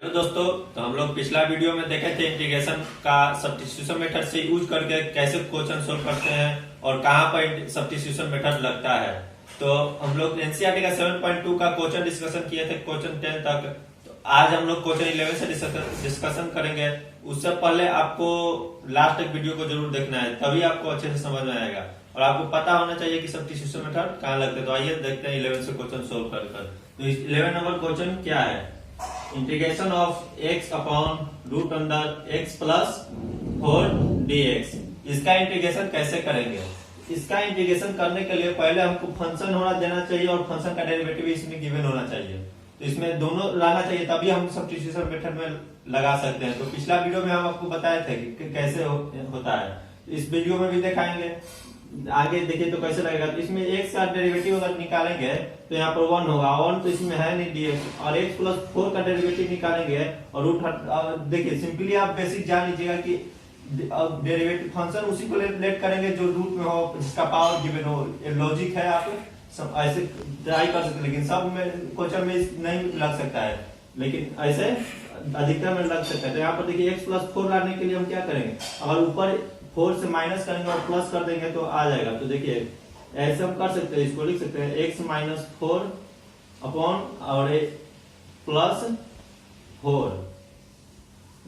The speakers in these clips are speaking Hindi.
हेलो दोस्तों, तो हम लोग पिछला वीडियो में देखे थे इंटीग्रेशन का सब्स्टिट्यूशन मेथड से यूज करके कैसे क्वेश्चन सोल्व करते हैं और कहाँ पर सब्स्टिट्यूशन मेथड लगता है। तो हम लोग एनसीईआरटी का 7.2 का क्वेश्चन डिस्कशन किए थे क्वेश्चन 10 तक। तो आज हम लोग क्वेश्चन 11 से डिस्कशन करेंगे। उससे पहले आपको लास्ट तक वीडियो को जरूर देखना है, तभी आपको अच्छे से समझ में आएगा और आपको पता होना चाहिए कि सब्स्टिट्यूशन मेथड कहाँ लगते हैं। तो आइए देखते हैं 11 से क्वेश्चन सोल्व कर। तो 11 नंबर क्वेश्चन क्या है, integration of x upon root under x plus 4 dx। इसका इंटीग्रेशन कैसे करेंगे। इसका इंटीग्रेशन करने के लिए पहले हमको फंक्शन होना देना चाहिए और फंक्शन का डेरिवेटिव इसमें गिवन होना चाहिए। तो इसमें दोनों लाना चाहिए, तभी हम सब्स्टिट्यूशन मेथड में लगा सकते हैं। तो पिछला वीडियो में हम आपको बताए थे कि कैसे होता है, इस वीडियो में भी दिखाएंगे। आगे देखिए तो कैसे लगेगा। तो इसमें x का डेरिवेटिव अगर निकालेंगे तो यहाँ पर 1 होगा, 1 तो इसमें है नहीं dx, और x प्लस 4 का डेरिवेटिव निकालेंगे और रूट देखिए सिंपली आप बेसिक जान लीजिएगा कि डेरिवेटिव फंक्शन उसी को लेट करेंगे जो रूट में हो, जिसका पावर गिवन हो। ये लॉजिक है, आप सब ऐसे ट्राई कर सकते हैं, लेकिन सब में क्वेश्चन में नहीं लग सकता है, लेकिन ऐसे अधिकतर में लग सकता है। तो यहाँ पर देखिए x प्लस 4 लाने के लिए हम क्या करेंगे, अगर ऊपर 4 से माइनस करेंगे और प्लस कर देंगे तो आ जाएगा। तो देखिए ऐसे हम कर सकते हैं, इसको लिख सकते हैं x माइनस 4 अपॉन और प्लस 4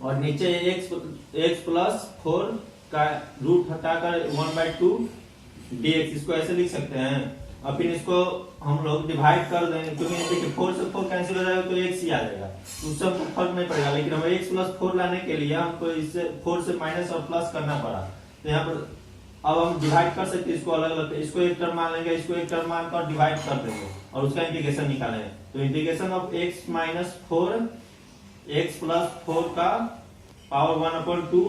और नीचे x प्लस 4 का रूट हटाकर 1/2 dx, इसको ऐसे लिख सकते हैं। और फिर इसको हम लोग डिवाइड कर देंगे, क्योंकि देखिए 4 से 4 कैंसिल हो जाएगा तो x ही आ जाएगा, तो उससे फर्क नहीं पड़ेगा। लेकिन हमें x प्लस 4 लाने के लिए हमको इससे 4 से माइनस और प्लस करना पड़ा। तो यहाँ पर अब हम डिवाइड कर सकते हैं इसको अलग अलग, इसको एक टर्म मान लेंगे, इसको एक टर्म मानकर डिवाइड कर देंगे और उसका इंटीग्रेशन निकालेंगे। तो integration of x minus 4 x plus 4 का पावर 1/2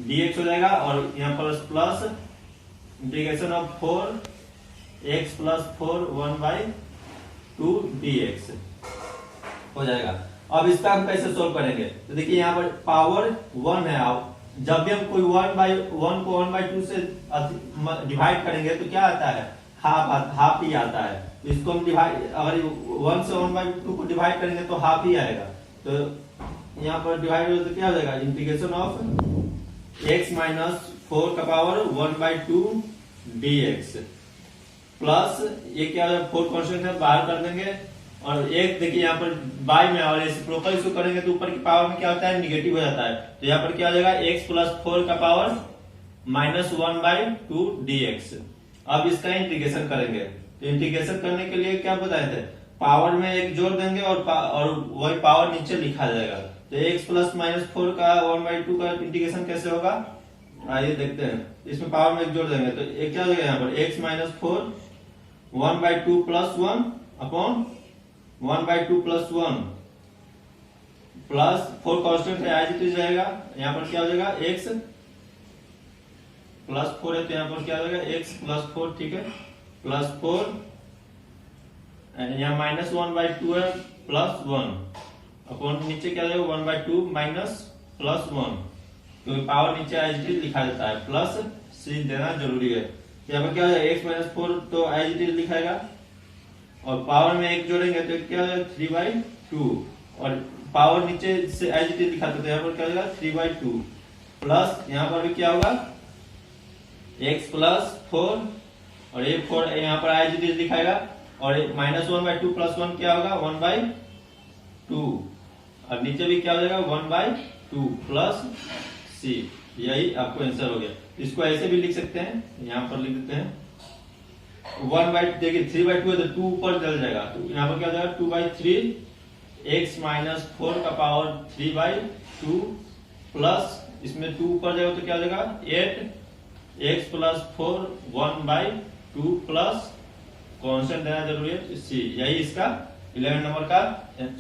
dx हो जाएगा, और यहाँ पर plus integration of 4 x plus 4 1/2 dx हो जाएगा। अब इसका हम कैसे सोल्व करेंगे, तो देखिए यहाँ पर पावर 1 है। अब जब भी हम कोई 1/1 को 1/2 से डिवाइड करेंगे तो क्या आता है, हाफ ही आता है। तो इसको हम डिवाइड, अगर 1 से 1/2 को डिवाइड करेंगे तो हाफ ही आएगा। तो यहाँ पर डिवाइड हो तो क्या हो जाएगा, इंटीग्रेशन ऑफ x माइनस 4 का पावर 1/2 dx प्लस ये क्या हो जाएगा, 4 कॉन्स्टेंट है बाहर कर देंगे, और एक देखिए यहाँ पर बाई में और रेसिप्रोकल इसको करेंगे तो ऊपर की पावर में क्या होता है, निगेटिव हो जाता है। तो यहाँ पर क्या हो जाएगा, x प्लस 4 का पावर माइनस 1/2 dx। अब इसका इंटीग्रेशन करेंगे। तो इंटीग्रेशन करने के लिए क्या बताए थे, पावर में एक जोड़ देंगे और वही पावर नीचे लिखा जाएगा। तो x प्लस माइनस 4 का 1/2 का इंटीग्रेशन कैसे होगा, आइए देखते हैं। इसमें पावर में एक जोड़ देंगे तो एक क्या हो जाएगा, यहाँ पर x minus 4 1/2 plus 1 upon 1/2 plus 1 plus 4 constant है, आज तो जाएगा। यहाँ पर क्या हो जाएगा, x प्लस 4 है तो यहाँ पर क्या हो जाएगा, x प्लस 4, ठीक है, प्लस 4 यहाँ माइनस 1/2 है प्लस 1 अपॉन नीचे क्या हो जाएगा 1/2 माइनस प्लस 1, क्योंकि पावर नीचे एज लिखा जाता है, प्लस c देना जरूरी है। यहाँ पर क्या हो जाएगा, x माइनस 4 तो एज लिखाएगा और पावर में एक जोड़ेंगे तो क्या हो जाएगा 3/2, और पावर नीचे से एज लिखा था तो यहाँ पर क्या हो जाएगा 3/2 प्लस यहाँ पर भी क्या होगा x प्लस 4 और ये 4 यहाँ पर एज लिखाएगा, और माइनस 1/2 प्लस 1 क्या होगा 1/2, और नीचे भी क्या हो जाएगा 1/2 प्लस c। यही आपको आंसर हो गया। इसको ऐसे भी लिख सकते हैं, यहाँ पर लिख देते हैं 1/, देखिए 3/2 है तो 2 ऊपर चल जाएगा, तो यहाँ पर क्या हो जाएगा 2/3 x माइनस 4 का पावर 3/2 प्लस इसमें 2 ऊपर जाएगा तो क्या हो जाएगा 8 x प्लस 4 1/2 प्लस कॉन्स्टेंट देना जरूरी है c। यही इसका 11 नंबर का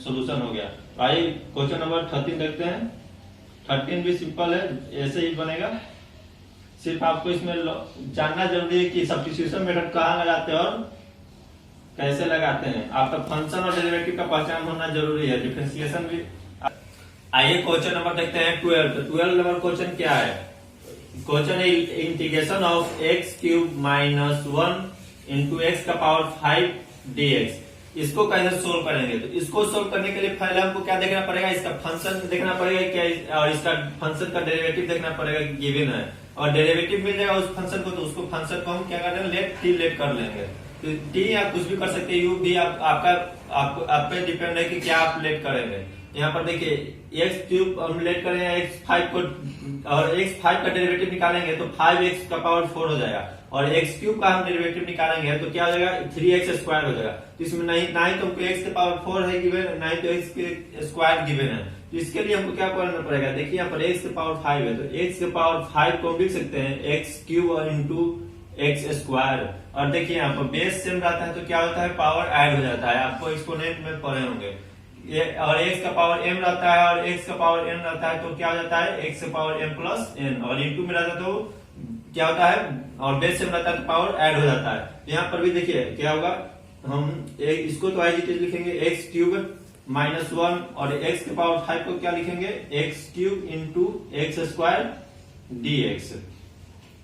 सोल्यूशन हो गया। आइए क्वेश्चन नंबर 13 देखते हैं। 13 भी सिंपल है, ऐसे ही बनेगा। सिर्फ आपको इसमें जानना जरूरी है कि सब्स्टिट्यूशन मेथड कहाँ लगाते हैं और कैसे लगाते हैं। आपका फंक्शन और डेरिवेटिव का पहचान होना जरूरी है, डिफरेंशिएशन भी। आइए क्वेश्चन नंबर देखते हैं 12। तो 12 नंबर क्वेश्चन क्या है, क्वेश्चन है integration of x³ - 1 into x का पावर 5 dx। इसको कैसे सोल्व करेंगे, तो इसको सोल्व करने के लिए पहले हमको क्या देखना पड़ेगा, इसका फंक्शन देखना पड़ेगा क्या, और इसका फंक्शन का डेरिवेटिव देखना पड़ेगा, गिवन है और डेरिवेटिव मिल जाएगा उस फंक्शन को, तो उसको फंक्शन को हम क्या कर लेंगे, लेट टी लेट कर लेंगे। तो टी आप कुछ भी कर सकते हैं, यू भी आप पे डिपेंड है कि क्या आप लेट करेंगे। यहाँ पर देखिए एक्स क्यूब हम लेट करेंगे x5 को, और x5 का डेरिवेटिव निकालेंगे तो 5x का पावर 4 हो जाएगा, और एक्स क्यूब का हम डेरिवेटिव निकालेंगे तो क्या हो जाएगा, 3x स्क्वायर हो जाएगा। तो इसमें नहीं ना ही तो हमको x के पावर 4 है गिवन, ना ही तो x के स्क्वायर गिवन है। तो इसके लिए हमको क्या करना पड़ेगा, देखिए यहाँ पर x के पावर 5 है, तो x के पावर 5 को लिख सकते हैं एक्स क्यूब और इंटू एक्स स्क्वायर। और देखिए यहाँ पर बेस सेम रहता है तो क्या होता है, पावर ऐड हो जाता है, आपको एक्सपोनेंट में पढ़े होंगे। और x का पावर m रहता है और x का पावर n रहता है तो क्या हो जाता है, x का पावर m प्लस n, और इंटू में रहता है तो क्या होता है, और बेस सेम रहता है तो पावर ऐड हो जाता है। यहाँ पर भी देखिए क्या होगा, हम इसको तो एज इट इज लिखेंगे एक्स क्यूब माइनस 1, और x के पावर 5 को क्या लिखेंगे, x cube into x square dx।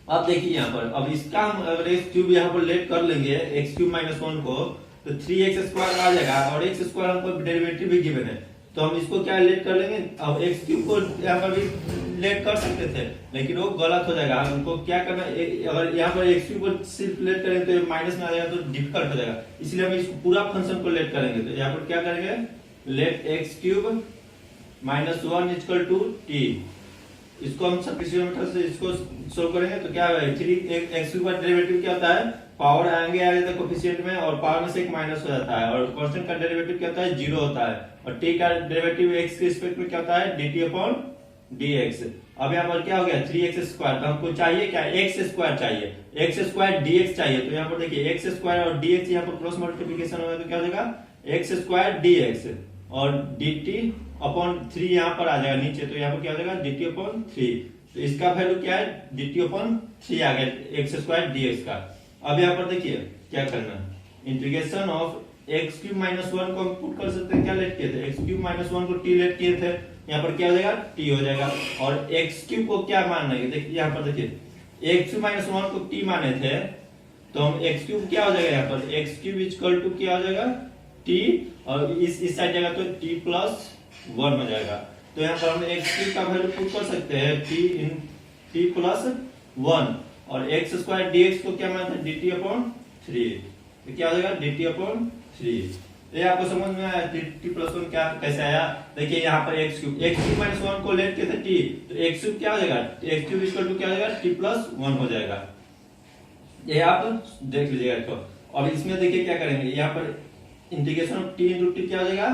अब देखिए यहाँ पर, अब इसका हम अगर एक्स क्यूब यहाँ पर लेट कर लेंगे एक्स क्यूब माइनस 1 को, तो 3x स्क्वायर आ जाएगा, और एक्स स्क्वायर हमको डेरिवेटिव भी गिवन है, तो हम इसको क्या लेट कर लेंगे। अब एक्स क्यूब को यहाँ पर भी लेट कर सकते थे, लेकिन वो गलत हो जाएगा। हमको क्या करना, अगर यहाँ पर एक्स क्यूब को सिर्फ लेट करेंगे तो माइनस में आ जाएगा तो डिफिकल्ट हो जाएगा, इसलिए हम इसको पूरा फंक्शन को लेट करेंगे। तो यहाँ पर क्या करेंगे, let x cube minus 1 equal to t, इसको हम सब्स्टिट्यूशन मेथड से इसको सोल्व करेंगे तो क्या है, 3x क्यूब का डेरिवेटिव क्या होता है, पावर आएंगे आ जाता है कोफिशिएंट में, और पावर में से एक माइनस हो जाता है, और कांस्टेंट का डेरिवेटिव क्या होता है, 0 होता है, और t का डेरिवेटिव x के रिस्पेक्ट में क्या होता है, dt अपॉन dx। अब यहाँ पर क्या हो गया, 3x स्क्वायर, तो हमको चाहिए क्या, x स्क्वायर चाहिए, x स्क्वायर dx चाहिए। तो यहाँ पर देखिए x स्क्वायर और dx यहाँ पर क्रॉस मल्टीप्लिकेशन होगा तो क्या हो जाएगा, x स्क्वायर dx, और dt अपॉन 3 यहाँ पर आ जाएगा नीचे, तो यहाँ पर क्या हो जाएगा, dt अपॉन 3। तो इसका वैल्यू क्या है, dt अपॉन 3 आ गया x स्क्वायर dx का। अब यहाँ पर देखिए क्या करना है, integration of x cube minus 1 को हम पुट कर सकते हैं, क्या लेट किए थे, एक्स क्यूब माइनस 1 को टी लेट किए थे, यहाँ पर क्या हो जाएगा, टी हो जाएगा। और एक्स क्यूब को क्या मानना है, देखिए यहाँ पर देखिए एक्स क्यूब माइनस 1 को टी माने थे, तो हम एक्स क्यूब क्या हो जाएगा, यहाँ पर एक्स क्यूब इक्वल टू क्या हो जाएगा, टी, और इस साइड जाएगा तो टी प्लस 1 हो जाएगा। तो यहाँ पर हम एक्स क्यूब का वैल्यू पुट कर सकते हैं टी इन टी प्लस 1, और एक्स स्क्वायर dx को क्या मानते हैं, dt अपॉन 3, तो क्या हो जाएगा, dt अपॉन 3। ये आपको समझ में आया टी प्लस 1 क्या कैसे आया। देखिए यहाँ पर एक्स क्यूब माइनस 1 को लेट के थे टी, तो एक्स क्यूब क्या हो जाएगा, एक्स क्यूब इक्वल टू क्या हो जाएगा, टी प्लस 1 हो जाएगा। ये आप देख लीजिएगा। तो अब इसमें देखिए क्या करेंगे, यहाँ पर integration of T into T क्या हो जाएगा,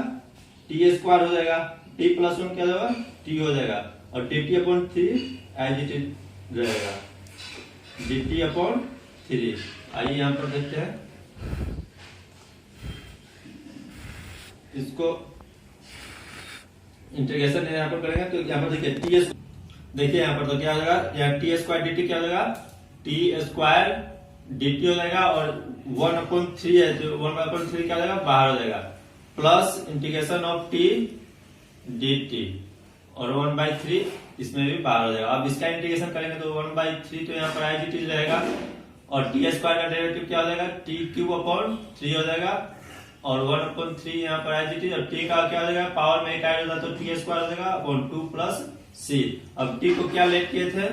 टी स्क्वायर हो जाएगा, टी प्लस 1 क्या हो जाएगा, टी हो जाएगा, और dt upon 3 as it is रहेगा, dt अपॉन 3। आइए यहाँ पर देखते हैं इसको, इंटीग्रेशन यहाँ पर करेंगे तो यहाँ पर देखिए टी, देखिए यहाँ पर तो क्या हो जाएगा, यहाँ टी स्क्वायर dt क्या हो जाएगा, टी स्क्वायर dt हो जाएगा, और 1/3 है तो 1/3 क्या हो जाएगा, बाहर हो जाएगा, plus integration of T dt, और 1/3 इसमें भी बाहर हो जाएगा। अब इसका इंटीग्रेशन करेंगे तो 1/3 तो यहाँ पर एज इट इज रहेगा, और टी स्क्वायर का डेरिवेटिव क्या हो जाएगा, टी क्यूब अपॉन 3 हो जाएगा, और 1/3 यहाँ पर एज इट इज, और टी का क्या हो जाएगा, पावर में एक ऐड हो जाएगा तो टी स्क्वायर हो जाएगा अपॉन 2 प्लस सी। अब टी को क्या लेट किए थे,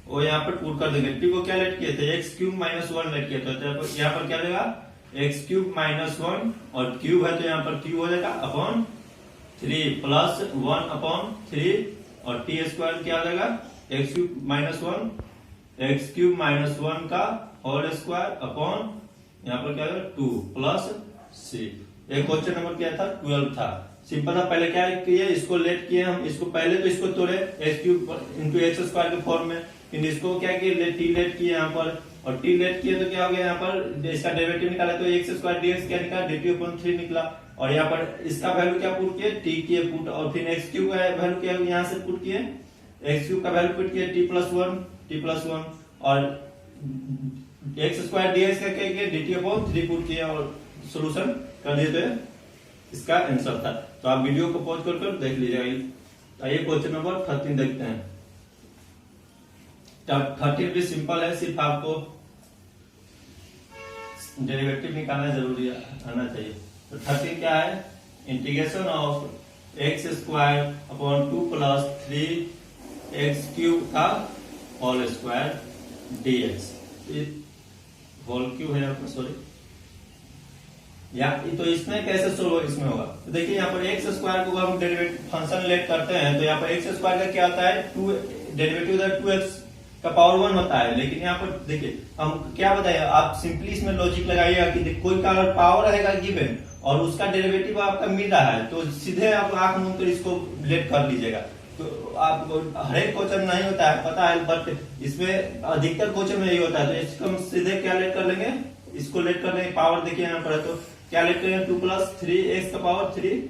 वो यहाँ पर पुट कर देंगे, टी को क्या लेट किए थे, एक्स क्यूब माइनस 1 लेट किए थे, तो यहाँ पर क्या देगा, एक्स क्यूब माइनस 1, और क्यूब है तो यहाँ पर क्यूब हो जाएगा अपॉन 3 प्लस 1/3, और टी स्क्वायर क्या हो जाएगा, x cube minus 1, x cube minus 1 का होल स्क्वायर अपॉन यहाँ पर क्या हो जाएगा 2 प्लस सी। एक क्वेश्चन नंबर क्या था, 12 था, सिंपल था। पहले क्या किए, इसको लेट किए हम, इसको पहले तो इसको तोड़े x cube into x square के फॉर्म में, फिर इसको क्या किए, टी लेट किए यहाँ पर, और टी लेट किए तो क्या हो गया, यहाँ पर इसका डेरिवेटिव निकाला तो एक्स स्क्वायर dx क्या निकला, dt अपॉन 3 निकला, और यहाँ पर इसका वैल्यू क्या पुट किए, टी किए पुट, और फिर एक्स क्यूब का वैल्यू क्या यहाँ से पुट किए, एक्स क्यूब का वैल्यू पुट किए टी प्लस 1, और एक्स स्क्वायर dx का क्या किए, dt अपॉन 3 पुट किए, और सोल्यूशन कर दिए, तो इसका आंसर था। तो आप वीडियो को पॉज कर देख लीजिएगा। आइए क्वेश्चन नंबर 13 देखते हैं। 13 भी सिंपल है, सिर्फ आपको डेरिवेटिव निकालना जरूरी आना चाहिए। तो 13 क्या है, integration of x square upon 2 plus 3x cube का whole square dx, whole cube है यहाँ पर, सॉरी, या तो इसमें कैसे सोल्व होगा, इसमें होगा तो देखिए यहाँ पर एक्स स्क्वायर को हम डेरिवेटिव फंक्शन लेट करते हैं तो यहाँ पर एक्स स्क्वायर का क्या होता है, 2 डेरिवेटिव 2x का पावर 1 होता है। लेकिन यहाँ पर देखिए हम क्या बताए, आप सिंपली इसमें लॉजिक लगाइएगा कि कोई का पावर रहेगा गिवन और उसका डेरिवेटिव आपका मिल रहा है तो सीधे आप आंख मूंद कर इसको लेट कर लीजिएगा। तो आप हर एक क्वेश्चन नहीं होता है पता है, बट इसमें अधिकतर क्वेश्चन में यही होता है। तो इसको हम सीधे क्या लेट कर लेंगे, इसको लेट कर लेंगे, पावर देखिए यहाँ पर है तो क्या लेट करेंगे, 2 प्लस 3x का पावर 3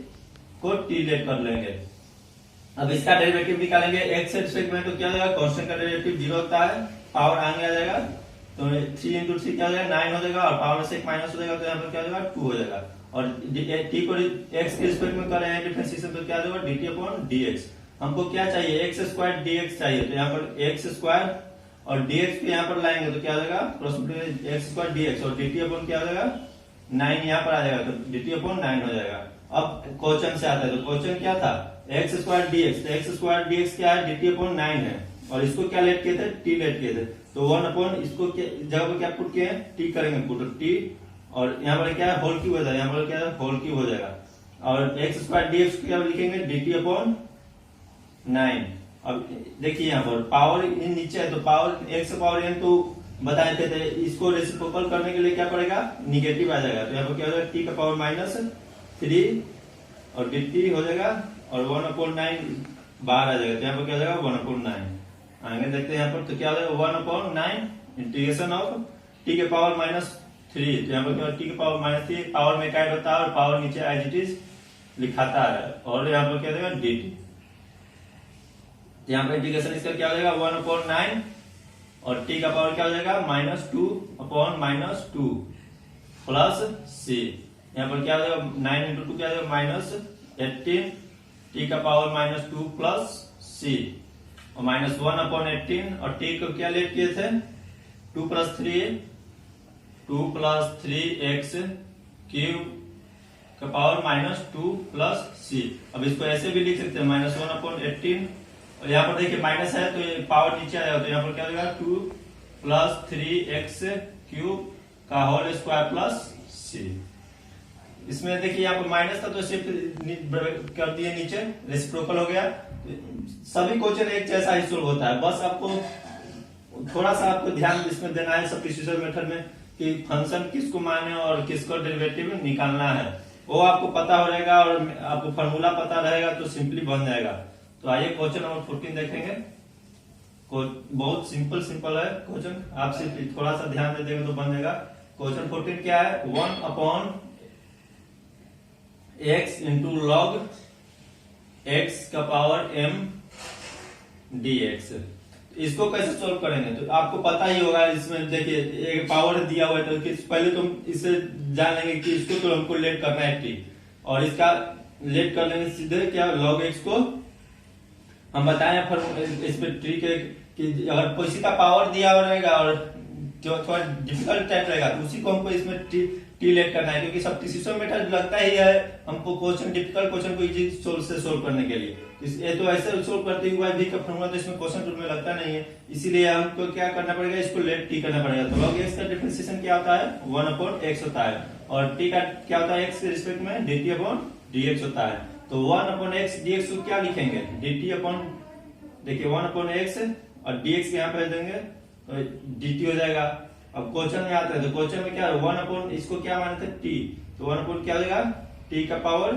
को t लेट कर लेंगे। अब इसका डेरिवेटिव निकालेंगे x से रिस्पेक्ट में, तो क्या हो जाएगा, कांस्टेंट का डेरिवेटिव 0 होता है, पावर आगे आ जाएगा तो 3 इंटू 3 क्या हो जाएगा 9 हो जाएगा और पावर से एक माइनस हो जाएगा तो यहाँ पर क्या हो जाएगा 2 हो जाएगा। और t को x के रिस्पेक्ट में कर रहे हैं डिफरेंशिएशन तो क्या होगा dt अपॉन dx। हमको क्या चाहिए, एक्स स्क्वायर dx चाहिए, तो यहाँ पर एक्स स्क्वायर और dx को यहाँ पर लाएंगे तो क्या हो जाएगा, एक्स स्क्वायर dx और dt अपॉन क्या हो जाएगा 9 यहाँ पर आ जाएगा तो dt अपॉन 9 हो जाएगा। अब क्वेश्चन से आता है तो क्वेश्चन क्या था, एक्स स्क्वायर dx, तो एक्स स्क्वायर dx क्या है, dt अपॉन 9 है और इसको क्या लेट किए थे, t लेट किए थे तो 1 अपॉन इसको जगह पर क्या पुट किए हैं, t करेंगे पुट t और यहाँ पर क्या है होल क्यूब हो जाएगा, यहाँ पर क्या है होल क्यूब हो जाएगा और एक्स स्क्वायर dx को क्या लिखेंगे dt अपॉन 9। अब देखिए यहाँ पर पावर इन नीचे है तो पावर एक्स पावर n तो बताए थे इसको रेसिप्रोकल करने के लिए क्या पड़ेगा, निगेटिव आ जाएगा तो यहाँ पर क्या हो जाएगा t का पावर -3 और dt हो जाएगा और 1/9 बाहर आ जाएगा तो यहाँ पर क्या हो जाएगा 1/9। आगे देखते हैं यहाँ पर तो क्या हो जाएगा 1/9 इंटीग्रेशन ऑफ t के पावर -3, तो यहाँ पर क्या t के पावर -3 पावर में क्या होता है और पावर नीचे एज इट इज लिखाता है और यहाँ पर क्या हो जाएगा dt। यहाँ पर इंटीग्रेशन इसका क्या हो जाएगा 1/9 और t का पावर क्या हो जाएगा -2/-2 प्लस c। यहाँ पर क्या हो जाएगा 9 इंटू 2 क्या हो जाएगा -18 t का पावर -2 प्लस c और -1/18 और t को क्या लेट किए थे 2 प्लस 3x क्यूब का पावर -2 प्लस c। अब इसको ऐसे भी लिख सकते हैं -1/18 और यहाँ पर देखिए माइनस है तो ये पावर नीचे आएगा तो यहाँ पर क्या हो जाएगा 2 प्लस 3x क्यूब का होल स्क्वायर प्लस c। इसमें देखिए यहाँ पर माइनस था तो शिफ्ट कर दिए नीचे, रेसिप्रोकल हो गया। सभी क्वेश्चन एक जैसा ही सोल्व होता है, बस आपको थोड़ा सा आपको ध्यान इसमें देना है सब्स्टिट्यूशन मेथड में कि फंक्शन किसको माने और किसको डेरिवेटिव निकालना है, वो आपको पता हो जाएगा और आपको फॉर्मूला पता रहेगा तो सिंपली बन जाएगा। तो आइए क्वेश्चन नंबर 14 देखेंगे। बहुत सिंपल है क्वेश्चन, आप सिर्फ थोड़ा सा ध्यान दे देंगे तो बन जाएगा। क्वेश्चन 14 क्या है, 1/x इंटू लॉग x का पावर m dx। इसको कैसे सोल्व करेंगे तो आपको पता ही होगा। इसमें देखिए एक पावर दिया हुआ है तो पहले तुम इसे जान लेंगे कि इसको तो हमको लेट करना है t और इसका लेट कर लेंगे सीधे क्या लॉग x को हम बताएं इसमें ट्रिक है कि अगर किसी का पावर दिया हुआ रहेगा और जो थोड़ा डिफिकल्ट टाइप रहेगा तो उसी को हमको इसमें टी लेट करना है, क्योंकि सब्स्टिट्यूशन मेथड लगता ही है हमको क्वेश्चन डिफिकल्ट क्वेश्चन को इजी से सोल्व करने के लिए। ये तो ऐसे सोल्व करते हुए भी का फॉर्मूला तो इसमें क्वेश्चन रूल में लगता नहीं है, इसीलिए हमको क्या करना पड़ेगा, इसको लेट टी करना पड़ेगा। तो log x का डिफरेंशिएशन क्या होता है 1/x होता है और t का क्या होता है x के रिस्पेक्ट में dt/dx होता है। तो 1/x dx को क्या लिखेंगे dt देखिए 1/x और dx यहाँ पे देंगे तो dt हो जाएगा। अब क्वेश्चन में आता है तो क्वेश्चन में क्या है 1/ इसको क्या माने थे t, तो 1/ क्या हो जाएगा t का पावर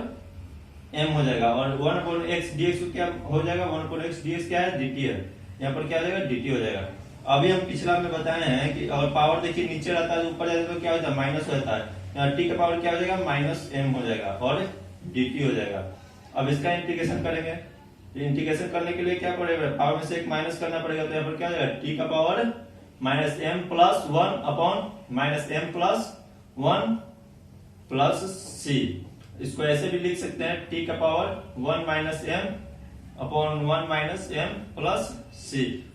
m हो जाएगा और 1/x dx को क्या हो जाएगा 1/x dx क्या है dt है, यहाँ पर क्या हो जाएगा dt हो जाएगा। अभी हम पिछला में बताए हैं कि और पावर देखिए नीचे रहता है ऊपर जाता है तो क्या होता है माइनस हो जाता है, यहाँ t का पावर क्या हो जाएगा -m हो जाएगा और dt हो जाएगा। अब इसका इंटीग्रेशन करेंगे, इंटीग्रेशन करने के लिए क्या पड़ेगा पावर में से एक माइनस करना पड़ेगा तो यहाँ पर क्या हो जाएगा t का power -m plus 1/-m plus 1 plus c। इसको ऐसे भी लिख सकते हैं t का पावर 1-m/1-m प्लस c।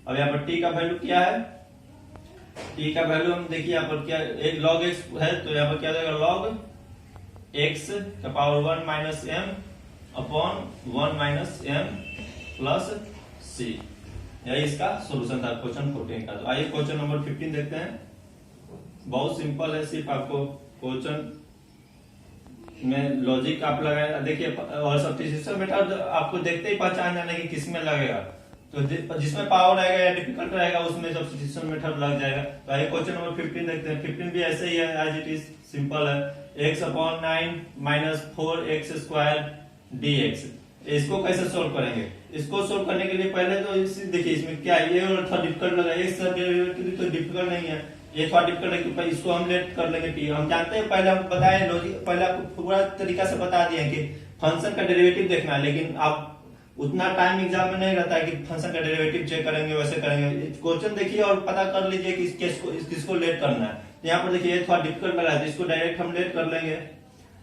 अब यहाँ पर t का वैल्यू क्या है, t का वैल्यू हम देखिए यहाँ पर क्या एक log x है तो यहाँ पर क्या हो जाएगा log एक्स का power 1 minus m upon 1 minus m plus c. यही इसका सोल्यूशन था क्वेश्चन 14 का। तो आइए क्वेश्चन नंबर 15 देखते हैं। बहुत सिंपल है, सिर्फ आपको क्वेश्चन में लॉजिक आप लगाए देखिए, और सब्स्टिट्यूशन मेथड आपको देखते ही पहचान जाना कि किसमें लगेगा। तो जिसमें पावर आएगा या डिफिकल्ट रहेगा उसमें सब्स्टिट्यूशन मेथड लग जाएगा। तो आइए क्वेश्चन नंबर 15 देखते हैं। 15 भी ऐसे ही है, एज इट इज सिंपल है। x upon 9 minus 4x square dx। इसको कैसे सोल्व करेंगे? इसको सोल्व करने के लिए पहले तो देखिए इसमें क्या है, ये थोड़ा डिफिकल्ट लगा, एक डेरिवेटिव तो डिफिकल्ट नहीं है, ये थोड़ा डिफिकल्ट है। इसको हम लेट कर लेंगे टी। हम जानते हैं, पहले हम बताए लॉजिक, पहले आपको पूरा तरीका से बता दिए कि फंक्शन का डेरिवेटिव देखना है, लेकिन आप उतना टाइम एग्जाम में नहीं रहता है कि फंक्शन का डेरिवेटिव चेक करेंगे, वैसे करेंगे। क्वेश्चन देखिए और पता कर लीजिए कि किसको लेट करना है। यहाँ पर देखिए थोड़ा डिफिकल्ट लगा है, तो इसको डायरेक्ट हम लेट कर लेंगे।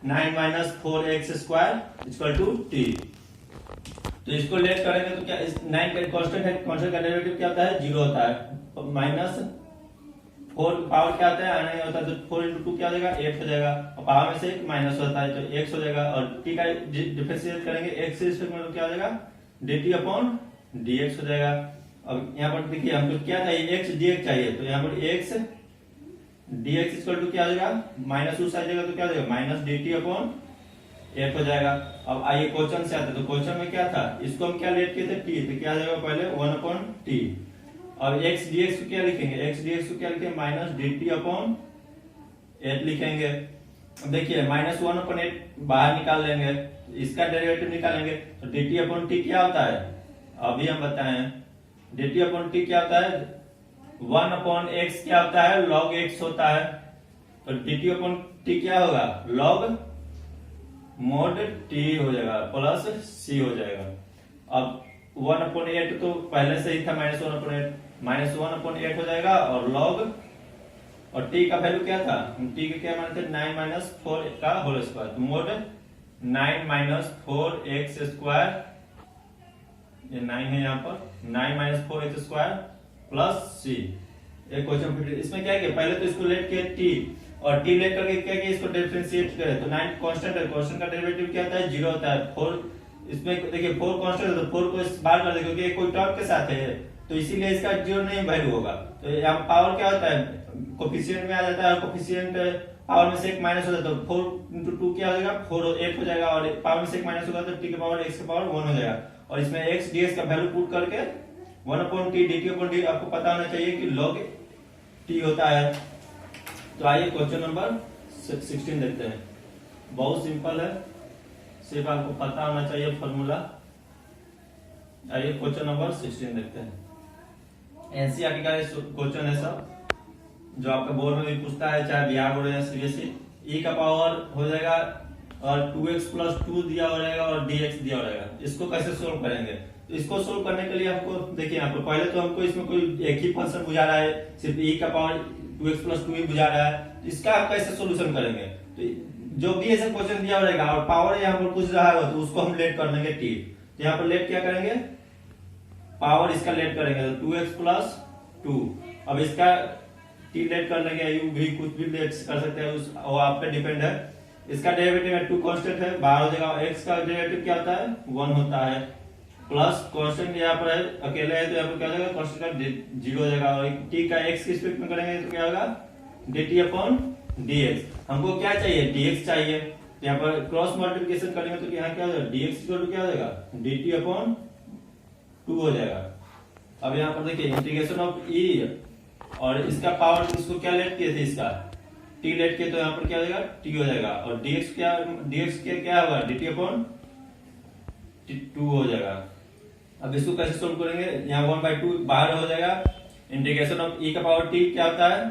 9 minus 4x square equal to t. तो इसको लेट करेंगे तो क्या, 9 का कांस्टेंट है, कांस्टेंट का डेरिवेटिव क्या होता है? 0 होता है। माइनस 4 पावर क्या आता है? आना ही होता है, तो 4 इंटू 2 क्या हो जाएगा? 8 हो जाएगा। और पावर में से एक माइनस होता है तो x हो जाएगा। और t का डिफरेंशिएट करेंगे, x से रिस्पेक्ट में क्या हो जाएगा? dt अपॉन dx हो जाएगा। अब यहाँ पर देखिए हमको क्या चाहिए? x dx चाहिए, तो यहाँ पर x dx इक्वल टू क्या हो जाएगा? माइनस उस आ जाएगा तो क्या हो जाएगा? माइनस dt अपॉन 8 हो जाएगा। अब आइए क्वेश्चन से आते हैं। तो क्वेश्चन में क्या था? इसको हम क्या लेट किए थे? t। तो क्या आ जाएगा? पहले 1 अपॉन टी। और x dx को क्या लिखेंगे? x dx को क्या लिखेंगे? माइनस dt अपॉन 8 लिखेंगे। अब देखिए माइनस 1 अपॉन 8 बाहर निकाल लेंगे, इसका डेरिवेटिव निकालेंगे। तो dt अपॉन t क्या होता है? अभी हम बताएं, dt अपॉन t क्या होता है? 1 अपॉन x क्या होता है? log x होता है। तो dt अपॉन t क्या होगा? log mod t हो जाएगा प्लस c हो जाएगा। अब 1 अपॉन 8 तो पहले से ही था, माइनस 1 अपॉन 8, माइनस 1 अपॉन 8 हो जाएगा। और log, और t का वैल्यू क्या था? t का क्या मानते थे? 9 माइनस 4 का होल स्क्वायर। तो मोड 9 माइनस 4x स्क्वायर, ये 9 है यहाँ पर, 9 minus 4x square plus c। एक क्वेश्चन फिर इसमें क्या किया? पहले तो इसको लेट किया t, और t लेट करके क्या किया? इसको डिफरेंशिएट करे। तो 9 कांस्टेंट है, कांस्टेंट का डेरिवेटिव क्या होता है? 0 होता है। 4 इसमें देखिए 4 कांस्टेंट है, तो 4 को इस बार कर दे क्योंकि कोई टर्म के साथ है, तो इसीलिए इसका 0 नहीं वैल्यू होगा। तो यहाँ पावर क्या होता है? कोफिशिएंट में आ जाता है, कोफिशिएंट पावर में से एक माइनस हो जाता है, तो 4 इंटू 2 क्या हो जाएगा? 4 8 हो जाएगा। और पावर में से एक माइनस होगा तो t के पावर x के पावर 1 हो जाएगा। और इसमें x dx का वैल्यू पुट करके 1 upon t dt upon dt आपको पता होना चाहिए कि log t होता है। तो आइए क्वेश्चन नंबर 16 देखते हैं। बहुत सिंपल है, सिर्फ आपको पता होना चाहिए फॉर्मूला। आइए क्वेश्चन नंबर 16 देखते हैं। एनसीईआरटी का क्वेश्चन है सब, जो आपका बोर्ड में भी पूछता है, चाहे बिहार बोर्ड या सीबीएसई। e का पावर हो जाएगा और 2x प्लस 2 दिया हो जाएगा और dx दिया हो जाएगा। इसको कैसे सोल्व करेंगे? तो इसको सोल्व करने के लिए हमको देखिए, यहाँ पर पहले तो हमको इसमें कोई एक ही फंक्शन बुझा रहा है, सिर्फ e का पावर 2x प्लस 2 ही बुझा रहा है। इसका आप कैसे सोल्यूशन करेंगे? तो जो भी ऐसा क्वेश्चन दिया रहेगा और पावर यहाँ पर पूछ रहा है तो उसको हम लेट कर लेंगे t। तो यहाँ पर लेट क्या करेंगे? पावर इसका लेट करेंगे, तो 2x प्लस 2। अब इसका t लेट कर लेंगे, यू भी कुछ भी लेट कर सकते हैं, वो आप पे डिपेंड है। इसका डेरिवेटिव है 2 कांस्टेंट है, बाहर हो जाएगा। x का डेरिवेटिव क्या होता है? 1 होता है। प्लस कांस्टेंट यहाँ पर है, अकेले है, तो यहाँ पर क्या हो जाएगा? कांस्टेंट का 0 हो जाएगा। और t का x की स्पेक्ट में करेंगे तो क्या होगा? dt upon dx। हमको क्या चाहिए? dx चाहिए। यहाँ पर क्रॉस मल्टीप्लिकेशन करेंगे तो यहाँ क्या हो जाएगा? dx इक्वल टू क्या हो जाएगा? dt अपॉन 2 हो जाएगा। अब यहाँ पर देखिए इंटीग्रेशन ऑफ e, और इसका पावर इसको क्या लेट किए थे? इसका t लेट किए, तो यहाँ पर क्या हो जाएगा? t हो जाएगा। और dx क्या होगा? dt अपॉन 2 हो जाएगा। अब इसको कैसे सोल्व करेंगे? यहाँ 1/2 बाहर हो जाएगा। इंटीग्रेशन ऑफ e का पावर t क्या होता है?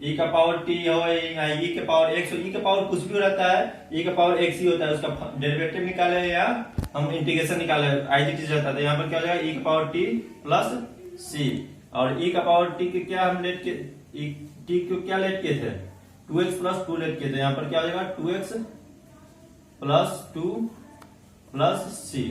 e का पावर t हो, e के पावर x, e का पावर कुछ भी रहता है, e का पावर x ही होता है। उसका डेरिवेटिव निकाले या हम इंटीग्रेशन निकाले, आईजीटी रहता है। तो यहाँ पर क्या हो जाएगा? e का पावर t प्लस c। और e का पावर t के क्या हम लेट किए? t को क्या लेट किए थे? 2x प्लस 2 लेट किए थे। यहाँ पर क्या हो जाएगा? 2x plus 2 plus c।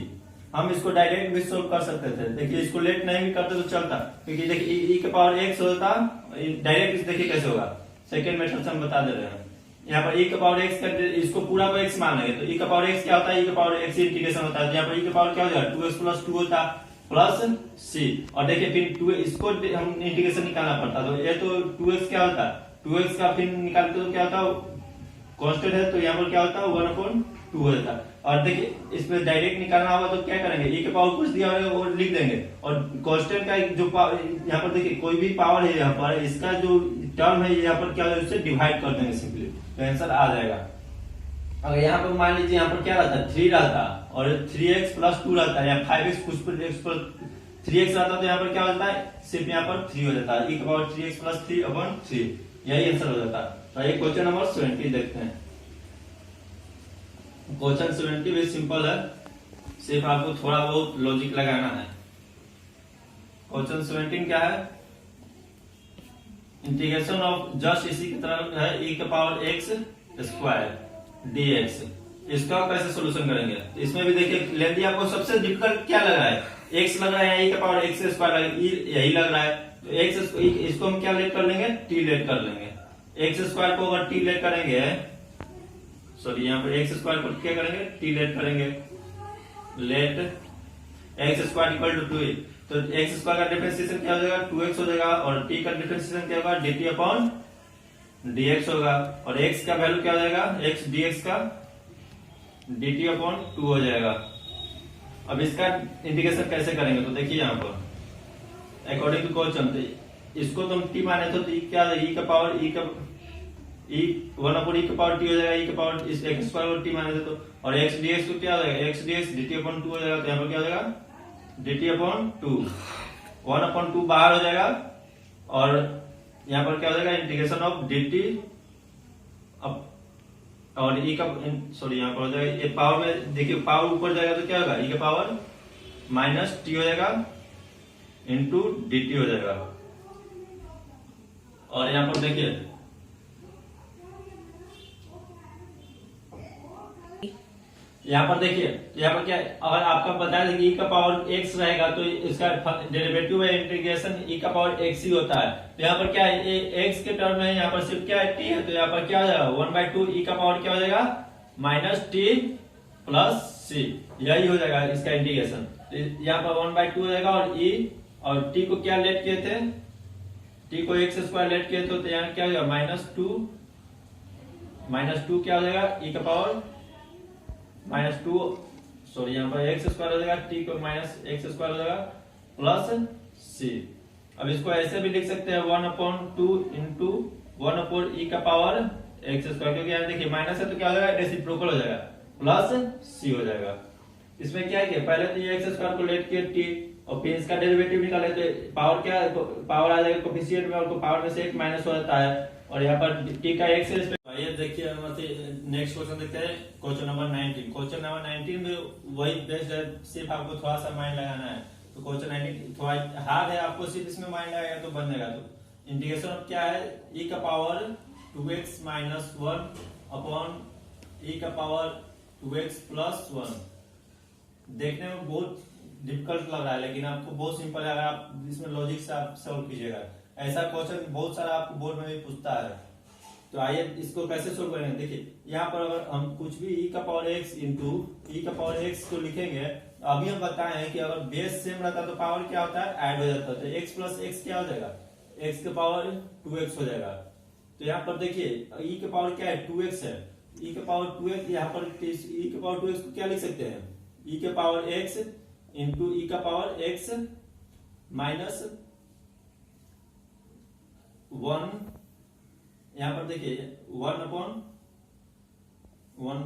हम इसको डायरेक्ट भी सोल्व कर सकते थे। देखिए इसको लेट नहीं भी करते तो चलता, क्योंकि देखिए e के पावर x होता, डायरेक्ट देखिए कैसे होगा। सेकेंड मेथड से हम बता दे रहे हैं। यहाँ पर e का पावर x कर इसको पूरा को x मान लेंगे, तो e का पावर x क्या होता है, e का पावर x इंटीग्रेशन होता है, तो यहाँ पर e का पावर क्या हो जाएगा 2x प्लस 2 होता है प्लस c, और देखिए फिर 2 इसको हम इंटीग्रेशन निकालना पड़ता, तो ये तो 2x क्या होता है, 2x का फिर निकालते तो क्या होता है कांस्टेंट है, तो यहाँ पर क्या होता है 1/2 हो जाता है। और देखिए इसमें डायरेक्ट निकालना होगा तो क्या करेंगे, e के पावर कुछ दिया होगा वो लिख देंगे, और कांस्टेंट का जो यहाँ पर देखिए कोई भी पावर है यहाँ पर इसका जो टर्म है यहाँ पर क्या है उससे डिवाइड कर देंगे सिंपली, तो आंसर आ जाएगा। अगर यहाँ पर मान लीजिए यहाँ पर क्या रहता है 3 रहता और 3x प्लस 2 रहता है, या 5x कुछ पर x पर 3x रहता तो यहाँ पर क्या होता है सिर्फ यहाँ पर 3 हो जाता है, e के पावर 3x प्लस 3/3, यही आंसर हो जाता है। तो ये क्वेश्चन नंबर 70 देखते हैं। क्वेश्चन 70 भी सिंपल है, सिर्फ आपको थोड़ा बहुत लॉजिक लगाना है। क्वेश्चन 17 क्या है, इंटीग्रेशन ऑफ जस्ट इसी की तरह है e के पावर x स्क्वायर dx, इसका कैसे सोल्यूशन करेंगे, इसमें भी देखिए लेंदी आपको सबसे डिफिकल्ट क्या लग रहा है, x लग रहा है, e के पावर x स्क्वायर यही लग रहा है, तो x इसको हम क्या लेट कर लेंगे t लेट कर लेंगे, x स्क्वायर को अगर t लेट करेंगे, सॉरी यहाँ पर x स्क्वायर को क्या करेंगे t लेट करेंगे, let x square equal to 2, तो x स्क्वायर का डिफरेंशिएशन क्या हो जाएगा 2x हो जाएगा, और t का डिफरेंशिएशन क्या होगा dt अपॉन dx होगा, और x का वैल्यू क्या हो जाएगा x dx का dt अपॉन 2 हो जाएगा। अब इसका इंटीग्रेशन कैसे करेंगे, तो देखिए यहाँ पर अकॉर्डिंग टू क्वेश्चन इसको तो हम t माने तो क्या e का पावर e का e 1/e का पावर t हो जाएगा, e का पावर इस x स्क्वायर को t माने थे तो, और x dx को क्या हो जाएगा x dx dt अपॉन 2 हो जाएगा, तो यहाँ पर क्या हो जाएगा dt अपॉन 2, 1/2 बाहर हो जाएगा, और यहाँ पर क्या हो जाएगा इंटीग्रेशन ऑफ dt और e का सॉरी यहाँ पर हो जाएगा ये पावर में देखिए पावर ऊपर जाएगा तो क्या होगा e का पावर माइनस t हो जाएगा इंटू dt हो जाएगा, और यहाँ पर देखिए यहाँ पर देखिए यहाँ पर क्या अगर आपका बताया था कि e का पावर x रहेगा तो इसका डेरिवेटिव है इंटीग्रेशन e का पावर x ही होता है, तो यहाँ पर क्या है x के टर्म में यहाँ पर सिर्फ क्या है t है, तो यहाँ पर क्या हो जाएगा 1/2 e का पावर क्या हो जाएगा माइनस t प्लस c, यही हो जाएगा इसका इंटीग्रेशन, तो यहाँ पर 1/2 हो जाएगा, और e और t को क्या लेट किए थे, t को x स्क्वायर लेट किए थे, तो यहाँ क्या हो जाएगा -2 क्या हो जाएगा e का पावर -2 सॉरी यहाँ पर x स्क्वायर हो जाएगा, t को माइनस x स्क्वायर हो जाएगा प्लस c। अब इसको ऐसे भी लिख सकते हैं 1/2 इंटू 1/e का पावर x स्क्वायर, क्योंकि यहाँ देखिए माइनस है तो क्या हो जाएगा रेसिप्रोकल हो जाएगा प्लस c हो जाएगा। इसमें क्या है पहले तो ये x स्क्वायर को लेट किए t और फिर इसका डेरिवेटिव निकाले तो पावर क्या पावर आ जाएगा कोफिशिएंट में, और पावर में से एक माइनस हो जाता है, और यहाँ पर t का x है। ये देखिए नेक्स्ट क्वेश्चन देखते हैं क्वेश्चन नंबर 19। क्वेश्चन नंबर 19 में वही बेस्ड है, सिर्फ आपको थोड़ा सा माइंड लगाना है, तो क्वेश्चन 19 थोड़ा हार्ड है, आपको सिर्फ इसमें माइंड लगाएगा तो बन जाएगा। तो इंटीग्रेशन ऑफ क्या है e का power 2x minus 1 upon e का पावर 2x प्लस 1। देखने में बहुत डिफिकल्ट लग रहा है, लेकिन आपको बहुत सिंपल है अगर आप इसमें लॉजिक से आप सॉल्व कीजिएगा। ऐसा क्वेश्चन बहुत सारा आपको बोर्ड में भी पूछता है, तो आइए इसको कैसे सोल्व करेंगे। देखिए यहाँ पर अगर हम कुछ भी e का पावर x इंटू e का पावर x को लिखेंगे, अभी हम बताए हैं कि अगर बेस सेम रहता तो पावर क्या होता है ऐड हो जाता है, तो x प्लस x क्या हो जाएगा x के पावर 2x हो जाएगा। तो यहाँ पर देखिए e के पावर क्या है 2x है, e के पावर 2x, यहाँ पर e के पावर 2x को क्या लिख सकते हैं e के पावर x इंटू e का पावर x माइनस 1, यहाँ पर देखिए 1/1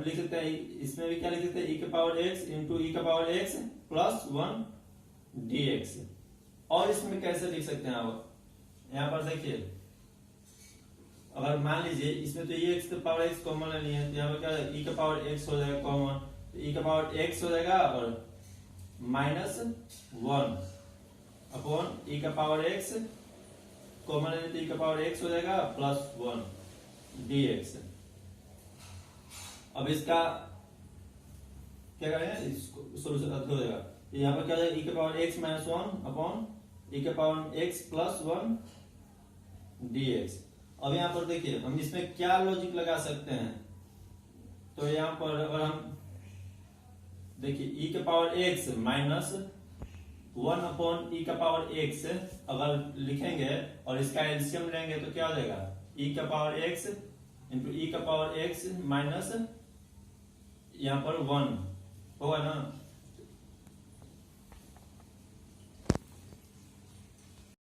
लिख सकते हैं, इसमें भी क्या लिख सकते हैं e के पावर x इंटू e का पावर x प्लस 1 dx। और इसमें कैसे लिख सकते हैं आप, यहाँ पर देखिए अगर मान लीजिए इसमें तो e के पावर x कॉमन नहीं है, तो यहाँ पर क्या e का पावर x हो जाएगा कॉमन, तो e का पावर x हो जाएगा और माइनस 1 अपॉन e का पावर x कॉमन है तो e का पावर x हो जाएगा प्लस 1 dx। अब इसका क्या करेंगे सोल्यूशन हो जाएगा, यहाँ पर क्या हो जाएगा e का power x minus 1 upon e का पावर x प्लस 1 dx। अब यहाँ पर देखिए हम इसमें क्या लॉजिक लगा सकते हैं। तो यहाँ पर अगर हम देखिए ई के पावर एक्स माइनस 1/e⁻x अगर लिखेंगे और इसका एलसीएम लेंगे तो क्या हो जाएगा, e⁻x इंटू e⁻x माइनस यहाँ पर 1 होगा ना।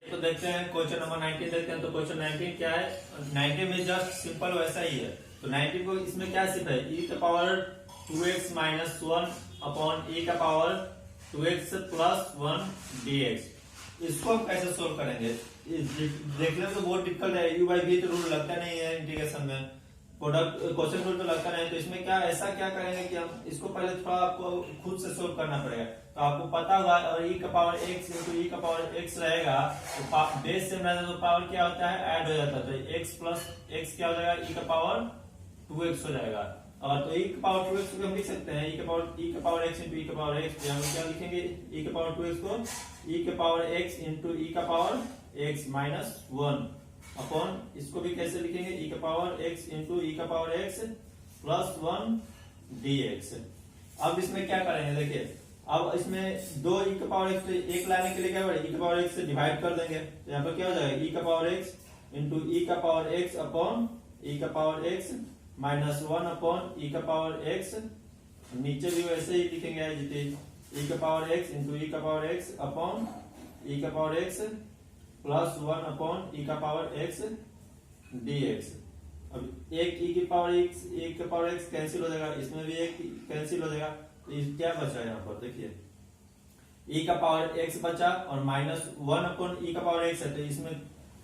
तो देखते हैं क्वेश्चन नंबर 19 देखते हैं। तो क्वेश्चन 19 क्या है, 19 में जस्ट सिंपल वैसा ही है। तो 19 को इसमें क्या सिर्फ है, e⁻2x minus 1/e⁻2x plus 1 dx। इसको हम कैसे सोल्व करेंगे, देखने में तो बहुत डिफिकल्ट है। u बाई v तो रूल लगता नहीं है इंटीग्रेशन में, प्रोडक्ट क्वेश्चन रूल तो लगता नहीं। तो इसमें क्या ऐसा क्या करेंगे कि हम इसको पहले थोड़ा आपको खुद से सोल्व करना पड़ेगा। तो आपको पता होगा और e⁻x इंटू e⁻x रहेगा तो बेस सेम रहता है तो पावर क्या होता है, ऐड हो जाता है। तो x प्लस x क्या हो जाएगा, e⁻2x हो जाएगा। और तो e⁻2x को हम लिख सकते हैं e⁻x इंटू e⁻x। हम क्या लिखेंगे, e⁻2x को e⁻x into e⁻x minus 1 upon इसको भी कैसे लिखेंगे, e⁻x into e⁻x plus 1 dx। अब इसमें क्या करेंगे, देखिए अब इसमें दो e⁻x एक लाने के लिए क्या करेंगे, e⁻x से डिवाइड कर देंगे। तो यहाँ पर क्या हो जाएगा, e⁻x into e⁻x upon e⁻x minus 1 upon e⁻x। नीचे भी वैसे ही लिखेंगे e⁻x into e⁻x upon e⁻x plus 1 upon e⁻x dx। अब एक e⁻x कैंसिल हो जाएगा, इसमें भी एक कैंसिल हो जाएगा। तो क्या बचा यहाँ पर, देखिए e⁻x बचा और माइनस 1 अपॉन e⁻x है। तो इसमें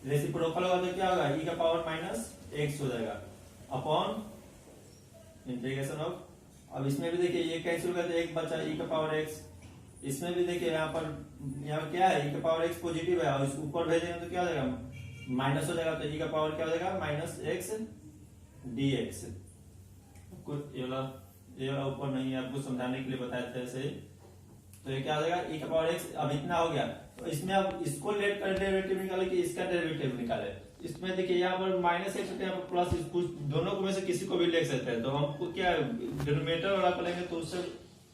रेसिप्रोकल होगा तो क्या होगा, e⁻x हो जाएगा अपॉन इंटीग्रेशन ऑफ। अब इसमें भी देखिए ये कैंसिल होगा तो एक बचा e⁻x। इसमें भी देखिए यहाँ पर क्या है, e⁻x पॉजिटिव है और इस ऊपर भेजेंगे तो क्या हो जाएगा, माइनस हो जाएगा। तो e का पावर क्या हो जाएगा, माइनस x dx। ये वाला ऊपर नहीं है, आपको समझाने के लिए बताया था ऐसे ही। तो ये क्या हो जाएगा, e का पावर x। अब इतना हो गया तो इसमें अब इसको लेट कर डेरिवेटिव निकाले कि इसका डेरिवेटिव निकाले। इसमें देखिए यहाँ पर माइनस एक्स होता है, यहाँ पर प्लस, कुछ दोनों को में से किसी को भी लिख सकते हैं। तो हमको क्या डिनोमिनेटर वाला को लेंगे तो उससे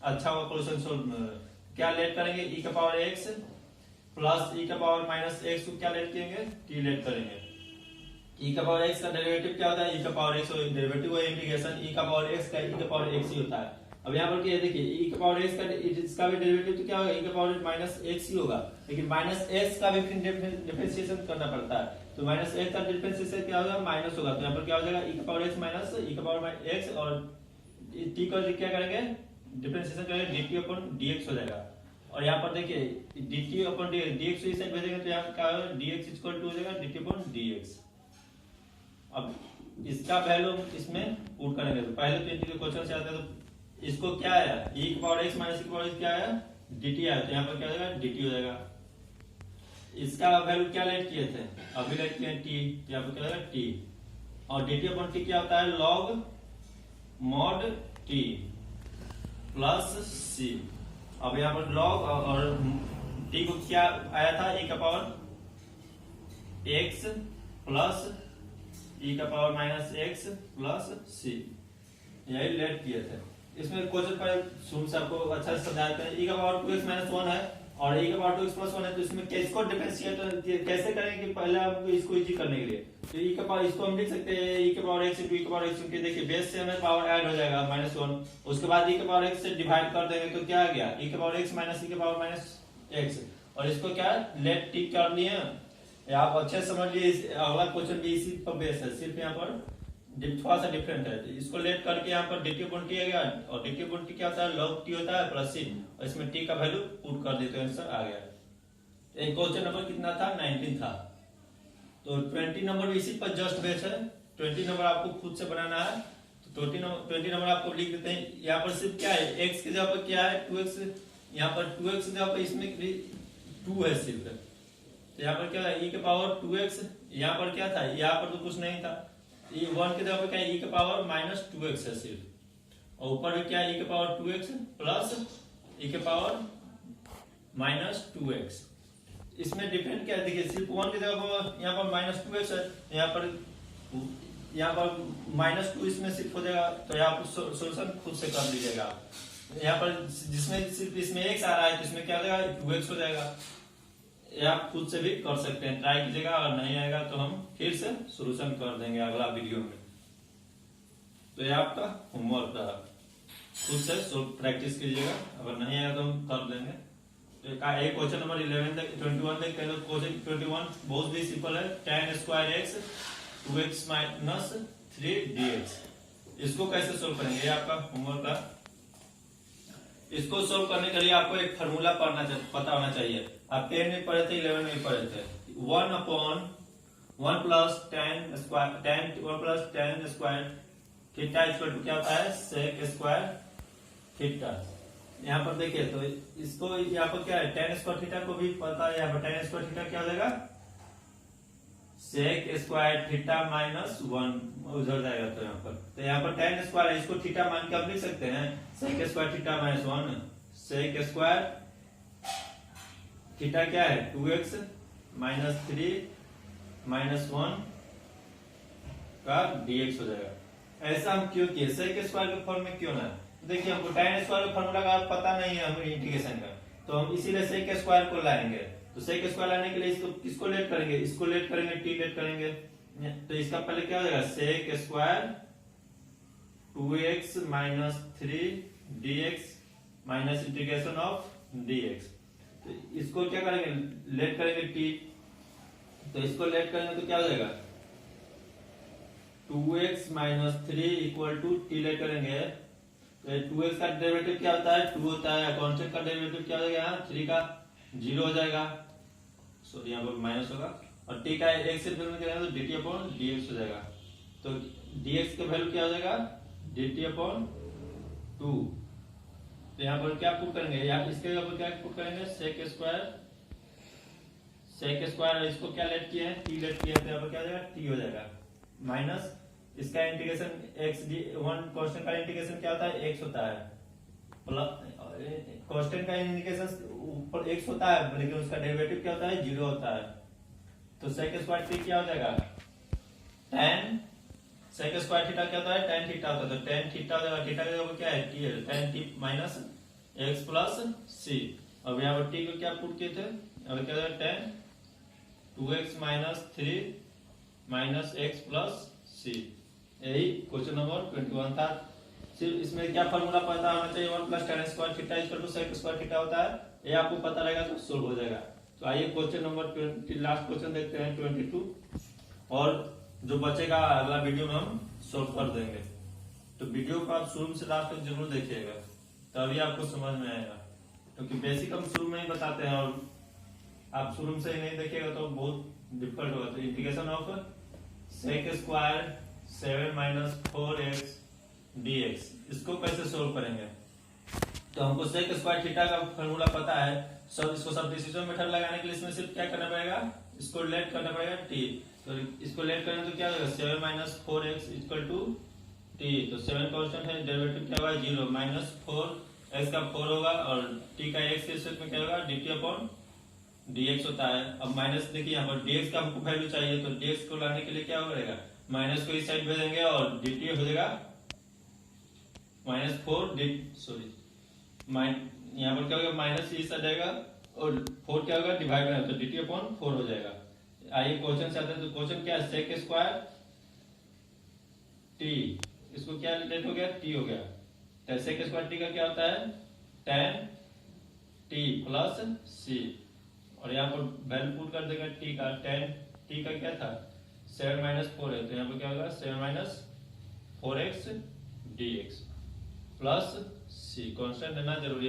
अच्छा होगा क्वेश्चन सोल्व। क्या लेट करेंगे, e का पावर x प्लस e का पावर माइनस x को क्या लेट करेंगे, t लेट करेंगे। e का पावर x का डेरिवेटिव क्या होता है, e का पावर x डेरिवेटिव है इंटीग्रेशन e का पावर x का e का पावर x ही होता है। अब यहाँ पर क्या देखिए e का पावर x का इसका भी डेरिवेटिव तो क्या होगा, e का पावर माइनस x ही होगा। लेकिन माइनस x का भी डिफरेंशिएशन करना पड़ता है। तो माइनस x का डिफरेंशिएशन क्या होगा, माइनस होगा। तो यहाँ पर क्या हो जाएगा, e का पावर x माइनस e का पावर x और t का क्या करेंगे, डिफरेंशिएशन करेंगे dt अपॉन dx हो जाएगा। और यहाँ पर देखिए dt अपॉन dx इस साइड भेजेंगे तो यहाँ क्या होगा, dx इक्वल टू हो जाएगा dt अपॉन dx। अब इसका वैल्यू इसमें पुट करेंगे। तो पहले तो इंटीग्रल क्वेश्चन से आता है तो इसको क्या आया, e की पावर x माइनस e की पावर x क्या आया, dt आया। तो यहाँ पर क्या हो जाएगा, dt हो जाएगा। इसका वैल्यू क्या लेट किए थे, अभी लेट किए t, यहाँ पर क्या हो जाएगा t। और dt अपॉन t क्या होता है, log mod t plus c। अब यहाँ पर log और t को क्या आया था, e का पावर x प्लस e का power minus x plus c, यही लेट किए थे। इसमें क्वेश्चन पर शुरू से आपको अच्छा से समझाते हैं। e का पावर 2x माइनस 1 है और e का पावर 2x प्लस 1 है। तो इसमें किसको डिफरेंशिएट कैसे करेंगे कि पहले आपको इसको इजी करने के लिए तो e का पावर इसको हम लिख सकते हैं e के पावर x इंटू e के पावर x, क्योंकि देखिए बेस से हमें पावर ऐड हो जाएगा माइनस 1। उसके बाद e के पावर x से डिवाइड कर देंगे तो क्या आ गया, e के पावर x माइनस e के पावर माइनस x। और इसको क्या लेट टी कर लिए, आप अच्छे समझ लिए। अगला क्वेश्चन भी इसी पर बेस है, सिर्फ यहाँ पर थोड़ा सा डिफरेंट है। तो इसको लेट करके यहाँ पर dt अपॉन t आ गया और dt अपॉन t क्या होता है, log t होता है प्लस c। और इसमें t का वैल्यू पुट कर देते हैं, आंसर आ गया। एक क्वेश्चन नंबर कितना था, 19 था। तो 20 नंबर भी इसी पर जस्ट बेस है। 20 नंबर आपको खुद से बनाना है। तो 20 नंबर आपको लिख देते हैं। यहाँ पर सिर्फ क्या है, x की जगह पर क्या है 2x, यहाँ पर 2x की जगह पर इसमें 2 है सिर्फ। तो यहाँ पर क्या है, e के पावर 2x, यहाँ पर क्या था, यहाँ पर तो कुछ नहीं था। e 1 की जगह पर क्या है, e के पावर माइनस 2x है सिर्फ। और ऊपर में क्या है, e के पावर 2x प्लस e के पावर माइनस 2x। इसमें डिफरेंट क्या है, देखिए सिर्फ 1 की जगह पर यहाँ पर माइनस 2x है, यहाँ पर यहाँ पर -2 इसमें शिफ्ट हो जाएगा, तो यहाँ पर सोल्यूशन खुद से कर लीजिएगा। यहाँ पर जिसमें सिर्फ इसमें x आ रहा है तो इसमें क्या हो जाएगा 2x हो जाएगा। ये आप खुद से भी कर सकते हैं, ट्राई कीजिएगा, और नहीं आएगा तो हम फिर से सोल्यूशन कर देंगे अगला वीडियो में। तो ये आपका होमवर्क रहा, खुद से प्रैक्टिस कीजिएगा, अगर नहीं आएगा तो हम कर देंगे। तो एक क्वेश्चन नंबर 21 देखते हैं। तो क्वेश्चन 21 बहुत भी सिंपल है। tan square x 2x minus 3 dx, इसको कैसे सोल्व करेंगे, ये आपका होमवर्क रहा। इसको सोल्व करने के लिए आपको एक फार्मूला पता होना चाहिए। आप 10 में पढ़े थे, 11 में पढ़े थे। 1 plus tan square theta equal to क्या होता है sec स्क्वायर थीटा। यहाँ पर देखिए तो इसको यहाँ पर क्या है, tan स्क्वायर थीटा को भी पता है। यहाँ पर tan स्क्वायर थीटा क्या हो जाएगा sec स्क्वायर थीटा माइनस 1 उधर जाएगा। तो यहाँ पर tan स्क्वायर है, इसको थीटा मान के आप लिख सकते हैं sec square theta minus 1। sec square theta क्या है 2x माइनस 3 माइनस 1 का dx हो जाएगा। ऐसा हम क्यों किए, sec स्क्वायर के फॉर्म में क्यों ना। देखिए हमको tan स्क्वायर का फॉर्मूला का पता नहीं है हमें इंटीग्रेशन का, तो हम इसीलिए sec स्क्वायर को लाएंगे। तो sec स्क्वायर लाने के लिए इसको किसको लेट करेंगे, इसको लेट करेंगे, t लेट करेंगे। तो इसका पहले क्या हो जाएगा sec square 2x minus 3 dx minus integration of dx। तो इसको क्या करेंगे लेट करेंगे t, तो इसको लेट करेंगे तो क्या हो जाएगा 2x minus 3 equal to t let करेंगे। तो 2x का डेरिवेटिव क्या होता है 2 होता है, कांस्टेंट का डेरिवेटिव क्या हो जाएगा 3 का 0 हो जाएगा, सॉरी यहाँ पर माइनस होगा, और t का x से डिफरेंस करेंगे तो dt अपॉन dx हो जाएगा। तो dx का वैल्यू क्या हो जाएगा dt अपॉन 2। तो यहाँ पर क्या पुट करेंगे, यहाँ इसके ऊपर क्या पुट करेंगे sec स्क्वायर, इसको क्या लेट किए हैं t लेट किए हैं, तो यहाँ पर क्या हो जाएगा t हो जाएगा माइनस इसका इंटीग्रेशन x वन कांस्टेंट का इंटीग्रेशन क्या होता है x होता है, प्लस कांस्टेंट का इंटीग्रेशन ऊपर x होता है लेकिन उसका डेरिवेटिव क्या होता है 0 होता है। तो sec स्क्वायर t क्या हो जाएगा tan sec स्क्वायर थीटा क्या होता है tan थीटा होता है, तो tan थीटा हो जाएगा, थीटा का जगह क्या है t है, tan t minus x plus c। अब यहाँ पर t को क्या पुट किए थे, अब क्या होगा tan 2x minus 3 minus x plus c। यही क्वेश्चन नंबर 21 था। सिर्फ इसमें क्या फॉर्मूला पता होना चाहिए 1 plus tan square theta equal to sec square theta होता है, ये आपको पता रहेगा तो सोल्व हो जाएगा। तो आइए क्वेश्चन नंबर 20 लास्ट क्वेश्चन देखते हैं 22, और जो बचेगा अगला वीडियो में हम सोल्व कर देंगे। तो वीडियो को आप शुरू से लास्ट तक जरूर देखिएगा, तभी आपको समझ में आएगा, क्योंकि बेसिक हम शुरू में ही बताते हैं और आप शुरू से ही नहीं देखिएगा तो बहुत डिफिकल्ट होगा। तो integration of sec square 7 minus 4x dx, इसको कैसे सोल्व करेंगे। तो हमको sec स्क्वायर थीटा का फॉर्मूला पता है, इसको सब्स्टिट्यूशन मेथड लगाने के लिए इसमें सिर्फ क्या करना पड़ेगा, इसको लेट करना पड़ेगा t। तो इसको लेट करेंगे तो क्या होगा 7 minus 4x equal to t। तो 7 कांस्टेंट है, डेरिवेटिव क्या होगा 0 माइनस 4 x का 4 होगा, और t का x के रिस्पेक्ट में क्या होगा dt अपॉन dx होता है। अब माइनस देखिए यहाँ पर dx का हमको वैल्यू चाहिए, तो dx को लाने के लिए क्या करेगा माइनस को इस साइड भेजेंगे और dt हो जाएगा माइनस 4 सॉरी यहाँ पर क्या होगा माइनस इस साइड आएगा और 4 क्या होगा डिवाइड में, तो dt अपॉन 4 हो जाएगा। आइए क्वेश्चन से आते हैं। तो क्वेश्चन क्या है sec स्क्वायर t, इसको क्या लेट हो गया t हो गया, तो sec स्क्वायर t का क्या होता है tan t प्लस c, और यहाँ पर वैल्यू पुट कर देगा t का, tan t का क्या था 7 माइनस 4 है, तो यहाँ पर क्या होगा 7 minus 4x dx plus c, constant देना जरूरी है।